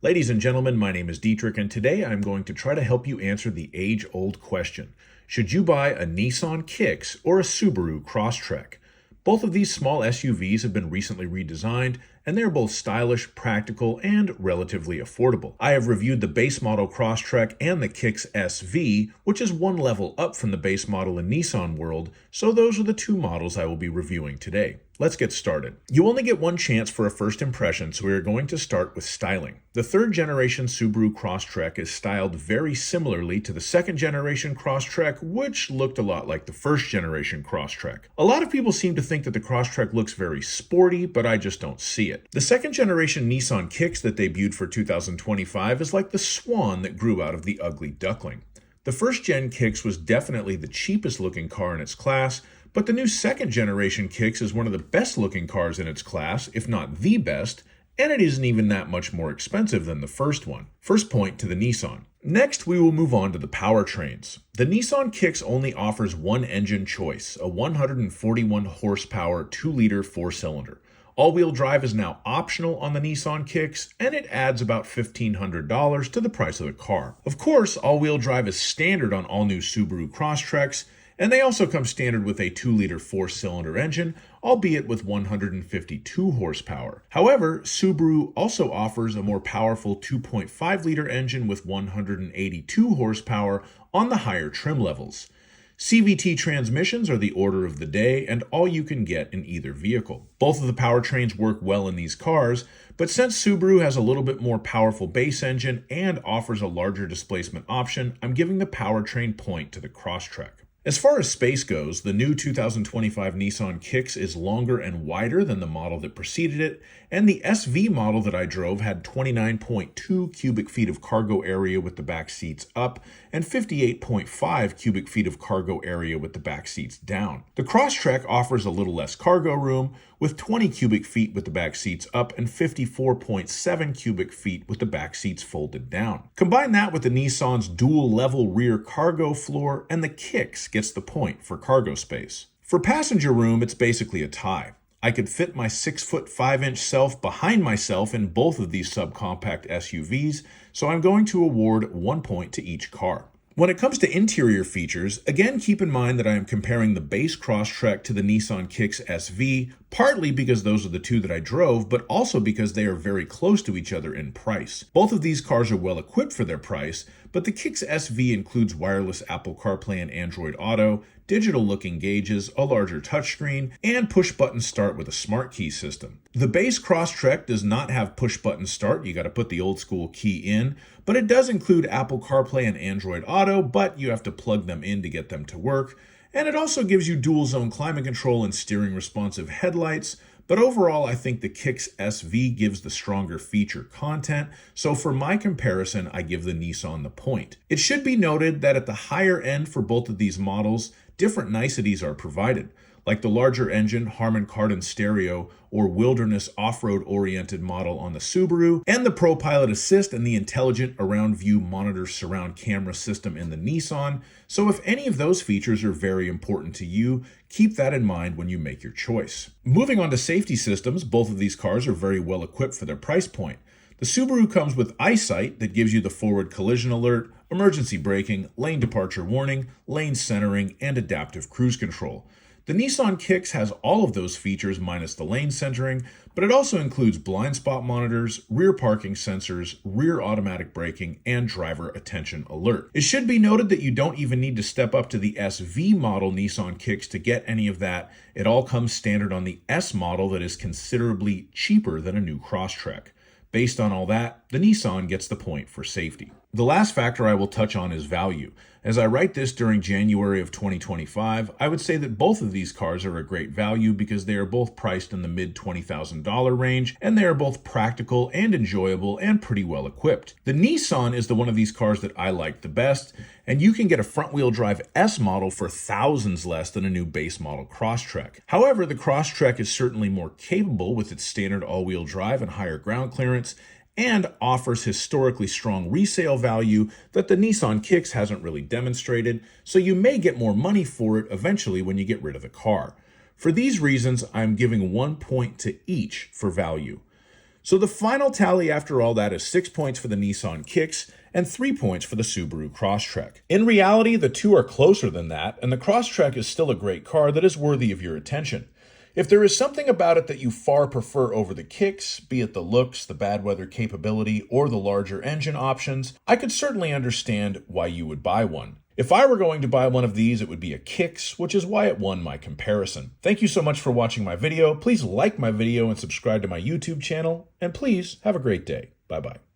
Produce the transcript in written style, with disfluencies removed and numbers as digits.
Ladies and gentlemen, my name is Dietrich, and today I'm going to try to help you answer the age-old question. Should you buy a Nissan Kicks or a Subaru Crosstrek? Both of these small SUVs have been recently redesigned, and they are both stylish, practical, and relatively affordable. I have reviewed the base model Crosstrek and the Kicks SV, which is one level up from the base model in Nissan world, so those are the two models I will be reviewing today. Let's get started. You only get one chance for a first impression, so we are going to start with styling. The third generation Subaru Crosstrek is styled very similarly to the second generation Crosstrek, which looked a lot like the first generation Crosstrek. A lot of people seem to think that the Crosstrek looks very sporty, but I just don't see it. The second generation Nissan Kicks that debuted for 2025 is like the swan that grew out of the ugly duckling. The first gen Kicks was definitely the cheapest looking car in its class, but the new second generation Kicks is one of the best looking cars in its class, if not the best, and it isn't even that much more expensive than the first one. First point to the Nissan. Next, we will move on to the powertrains. The Nissan Kicks only offers one engine choice, a 141 horsepower 2-liter 4-cylinder. All-wheel drive is now optional on the Nissan Kicks, and it adds about $1,500 to the price of the car. Of course, all-wheel drive is standard on all new Subaru Crosstreks, and they also come standard with a 2-liter 4-cylinder engine, albeit with 152 horsepower. However, Subaru also offers a more powerful 2.5-liter engine with 182 horsepower on the higher trim levels. CVT transmissions are the order of the day and all you can get in either vehicle. Both of the powertrains work well in these cars, but since Subaru has a little bit more powerful base engine and offers a larger displacement option, I'm giving the powertrain point to the Crosstrek. As far as space goes, the new 2025 Nissan Kicks is longer and wider than the model that preceded it, and the SV model that I drove had 29.2 cubic feet of cargo area with the back seats up and 58.5 cubic feet of cargo area with the back seats down. The Crosstrek offers a little less cargo room, with 20 cubic feet with the back seats up and 54.7 cubic feet with the back seats folded down. Combine that with the Nissan's dual-level rear cargo floor, and the Kicks gets the point for cargo space. For passenger room, it's basically a tie. I could fit my 6'5" self behind myself in both of these subcompact SUVs, so I'm going to award 1 point to each car. When it comes to interior features, again keep in mind that I am comparing the base Crosstrek to the Nissan Kicks SV, partly because those are the two that I drove, but also because they are very close to each other in price. Both of these cars are well equipped for their price, but the Kicks SV includes wireless Apple CarPlay and Android Auto, digital looking gauges, a larger touchscreen, and push-button start with a smart key system. The base Crosstrek does not have push-button start, you gotta put the old school key in, but it does include Apple CarPlay and Android Auto, but you have to plug them in to get them to work. And it also gives you dual zone climate control and steering responsive headlights, but overall I think the Kicks SV gives the stronger feature content, so for my comparison I give the Nissan the point. It should be noted that at the higher end for both of these models, different niceties are provided, like the larger engine, Harman Kardon stereo, or wilderness off-road oriented model on the Subaru, and the ProPilot Assist and the intelligent around view monitor surround camera system in the Nissan. So if any of those features are very important to you, keep that in mind when you make your choice. Moving on to safety systems, both of these cars are very well equipped for their price point. The Subaru comes with EyeSight that gives you the forward collision alert, emergency braking, lane departure warning, lane centering, and adaptive cruise control. The Nissan Kicks has all of those features minus the lane centering, but it also includes blind spot monitors, rear parking sensors, rear automatic braking, and driver attention alert. It should be noted that you don't even need to step up to the SV model Nissan Kicks to get any of that. It all comes standard on the S model that is considerably cheaper than a new Crosstrek. Based on all that, the Nissan gets the point for safety. The last factor I will touch on is value. As I write this during January of 2025, I would say that both of these cars are a great value because they are both priced in the mid $20,000 range, and they are both practical and enjoyable and pretty well equipped. The Nissan is the one of these cars that I like the best, and you can get a front-wheel drive S model for thousands less than a new base model Crosstrek. However, the Crosstrek is certainly more capable with its standard all-wheel drive and higher ground clearance, and offers historically strong resale value that the Nissan Kicks hasn't really demonstrated, so you may get more money for it eventually when you get rid of the car. For these reasons, I'm giving 1 point to each for value. So the final tally after all that is 6 points for the Nissan Kicks and 3 points for the Subaru Crosstrek. In reality, the two are closer than that, and the Crosstrek is still a great car that is worthy of your attention. If there is something about it that you far prefer over the Kicks, be it the looks, the bad weather capability, or the larger engine options, I could certainly understand why you would buy one. If I were going to buy one of these, it would be a Kicks, which is why it won my comparison. Thank you so much for watching my video. Please like my video and subscribe to my YouTube channel, and please have a great day. Bye-bye.